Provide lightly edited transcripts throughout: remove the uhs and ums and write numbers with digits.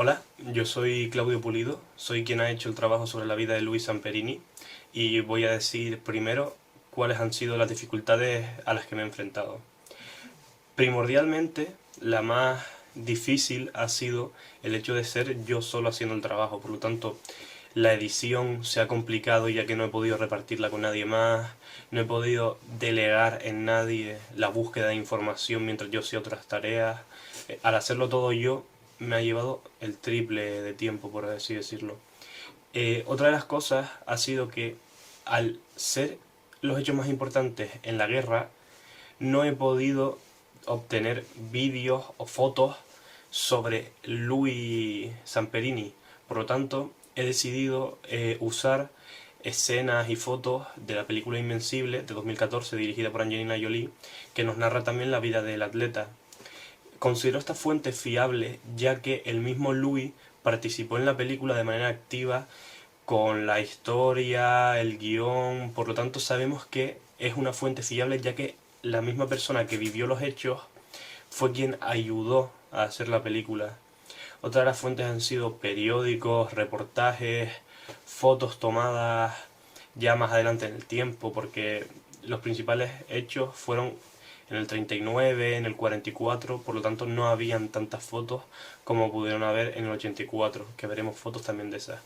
Hola, yo soy Claudio Pulido, soy quien ha hecho el trabajo sobre la vida de Luis Samperini y voy a decir primero cuáles han sido las dificultades a las que me he enfrentado. Primordialmente, la más difícil ha sido el hecho de ser yo solo haciendo el trabajo, por lo tanto, la edición se ha complicado ya que no he podido repartirla con nadie más, no he podido delegar en nadie la búsqueda de información mientras yo hacía otras tareas. Al hacerlo todo yo, me ha llevado el triple de tiempo, por así decirlo. Otra de las cosas ha sido que al ser los hechos más importantes en la guerra, no he podido obtener vídeos o fotos sobre Louis Samperini. Por lo tanto, he decidido usar escenas y fotos de la película Invencible de 2014 dirigida por Angelina Jolie, que nos narra también la vida del atleta. Considero esta fuente fiable ya que el mismo Louis participó en la película de manera activa con la historia, el guión, por lo tanto sabemos que es una fuente fiable ya que la misma persona que vivió los hechos fue quien ayudó a hacer la película. Otras de las fuentes han sido periódicos, reportajes, fotos tomadas ya más adelante en el tiempo, porque los principales hechos fueron en el 39, en el 44, por lo tanto no habían tantas fotos como pudieron haber en el 84, que veremos fotos también de esas.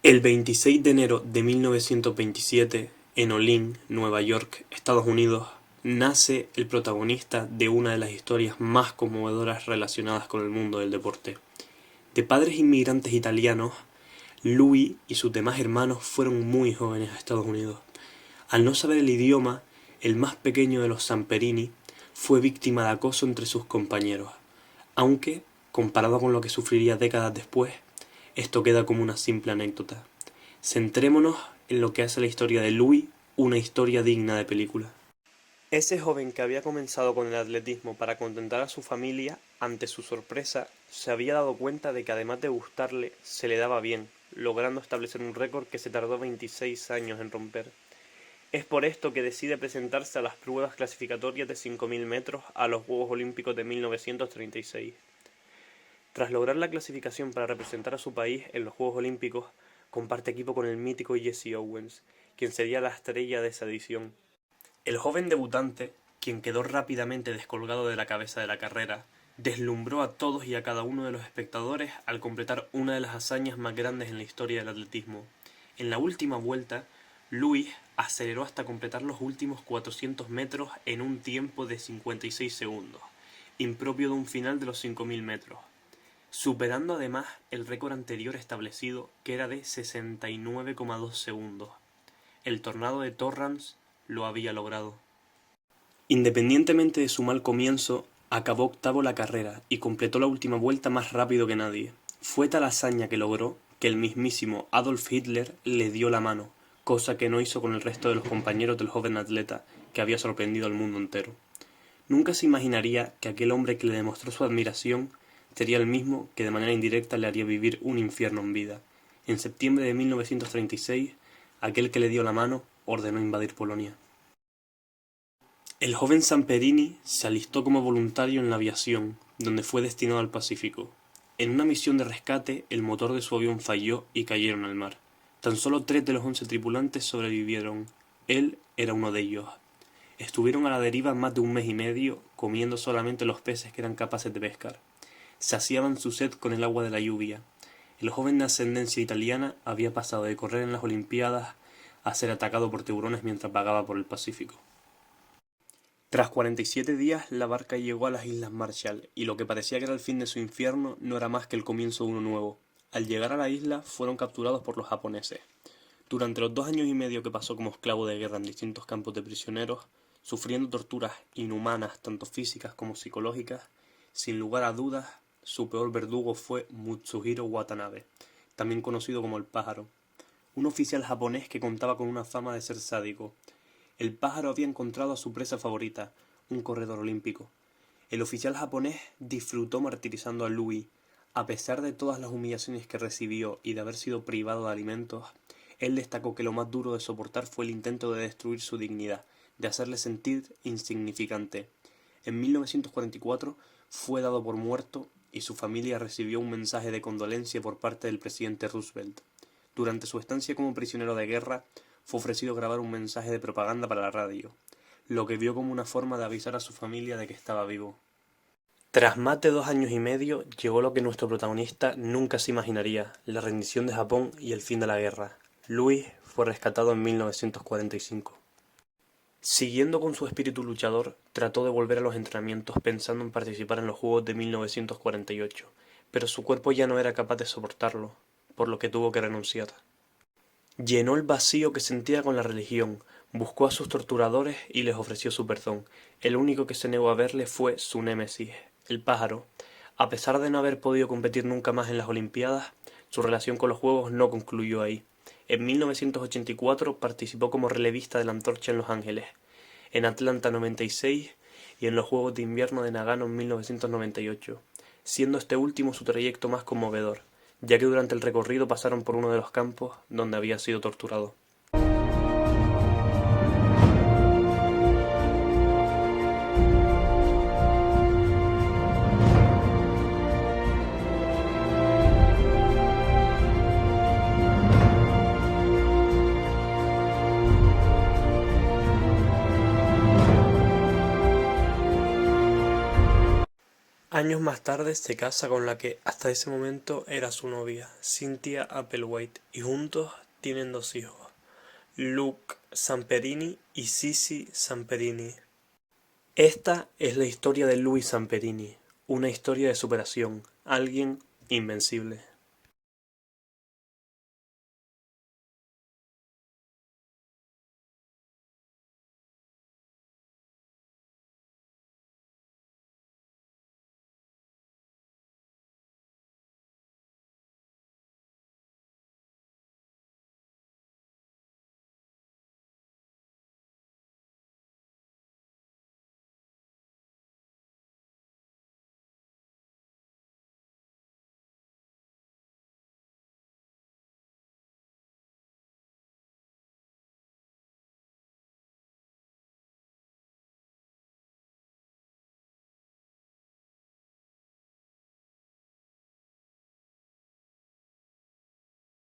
El 26 de enero de 1927, en Olin, Nueva York, Estados Unidos, nace el protagonista de una de las historias más conmovedoras relacionadas con el mundo del deporte. De padres inmigrantes italianos, Louis y sus demás hermanos fueron muy jóvenes a Estados Unidos. Al no saber el idioma, el más pequeño de los Samperini fue víctima de acoso entre sus compañeros, aunque, comparado con lo que sufriría décadas después, esto queda como una simple anécdota. Centrémonos en lo que hace la historia de Louis una historia digna de película. Ese joven que había comenzado con el atletismo para contentar a su familia, ante su sorpresa, se había dado cuenta de que además de gustarle, se le daba bien, logrando establecer un récord que se tardó 26 años en romper. Es por esto que decide presentarse a las pruebas clasificatorias de 5.000 metros a los Juegos Olímpicos de 1936. Tras lograr la clasificación para representar a su país en los Juegos Olímpicos, comparte equipo con el mítico Jesse Owens, quien sería la estrella de esa edición. El joven debutante, quien quedó rápidamente descolgado de la cabeza de la carrera, deslumbró a todos y a cada uno de los espectadores al completar una de las hazañas más grandes en la historia del atletismo. En la última vuelta, Louis aceleró hasta completar los últimos 400 metros en un tiempo de 56 segundos, impropio de un final de los 5.000 metros, superando además el récord anterior establecido, que era de 69,2 segundos. El Tornado de Torrance lo había logrado. Independientemente de su mal comienzo, acabó octavo la carrera y completó la última vuelta más rápido que nadie. Fue tal hazaña que logró que el mismísimo Adolf Hitler le dio la mano, cosa que no hizo con el resto de los compañeros del joven atleta, que había sorprendido al mundo entero. Nunca se imaginaría que aquel hombre que le demostró su admiración sería el mismo que de manera indirecta le haría vivir un infierno en vida. En septiembre de 1936, aquel que le dio la mano ordenó invadir Polonia. El joven Samperini se alistó como voluntario en la aviación, donde fue destinado al Pacífico. En una misión de rescate, el motor de su avión falló y cayeron al mar. Tan solo 3 de los 11 tripulantes sobrevivieron. Él era uno de ellos. Estuvieron a la deriva más de un mes y medio, comiendo solamente los peces que eran capaces de pescar. Saciaban su sed con el agua de la lluvia. El joven de ascendencia italiana había pasado de correr en las Olimpiadas a ser atacado por tiburones mientras vagaba por el Pacífico. Tras 47 días, la barca llegó a las Islas Marshall, y lo que parecía que era el fin de su infierno no era más que el comienzo de uno nuevo. Al llegar a la isla, fueron capturados por los japoneses. Durante los 2 años y medio que pasó como esclavo de guerra en distintos campos de prisioneros, sufriendo torturas inhumanas, tanto físicas como psicológicas, sin lugar a dudas, su peor verdugo fue Mutsuhiro Watanabe, también conocido como el Pájaro, un oficial japonés que contaba con una fama de ser sádico. El Pájaro había encontrado a su presa favorita, un corredor olímpico. El oficial japonés disfrutó martirizando a Louis. A pesar de todas las humillaciones que recibió y de haber sido privado de alimentos, él destacó que lo más duro de soportar fue el intento de destruir su dignidad, de hacerle sentir insignificante. En 1944 fue dado por muerto y su familia recibió un mensaje de condolencia por parte del presidente Roosevelt. Durante su estancia como prisionero de guerra, fue ofrecido grabar un mensaje de propaganda para la radio, lo que vio como una forma de avisar a su familia de que estaba vivo. Tras más de 2 años y medio, llegó lo que nuestro protagonista nunca se imaginaría, la rendición de Japón y el fin de la guerra. Louis fue rescatado en 1945. Siguiendo con su espíritu luchador, trató de volver a los entrenamientos pensando en participar en los Juegos de 1948, pero su cuerpo ya no era capaz de soportarlo, por lo que tuvo que renunciar. Llenó el vacío que sentía con la religión, buscó a sus torturadores y les ofreció su perdón. El único que se negó a verle fue su némesis, el pájaro. A pesar de no haber podido competir nunca más en las Olimpiadas, su relación con los Juegos no concluyó ahí. En 1984 participó como relevista de la antorcha en Los Ángeles, en Atlanta 96 y en los Juegos de Invierno de Nagano en 1998, siendo este último su trayecto más conmovedor, ya que durante el recorrido pasaron por uno de los campos donde había sido torturado. Años más tarde se casa con la que hasta ese momento era su novia, Cynthia Applewhite, y juntos tienen 2 hijos, Luke Samperini y Sissy Samperini. Esta es la historia de Louis Samperini, una historia de superación, alguien invencible.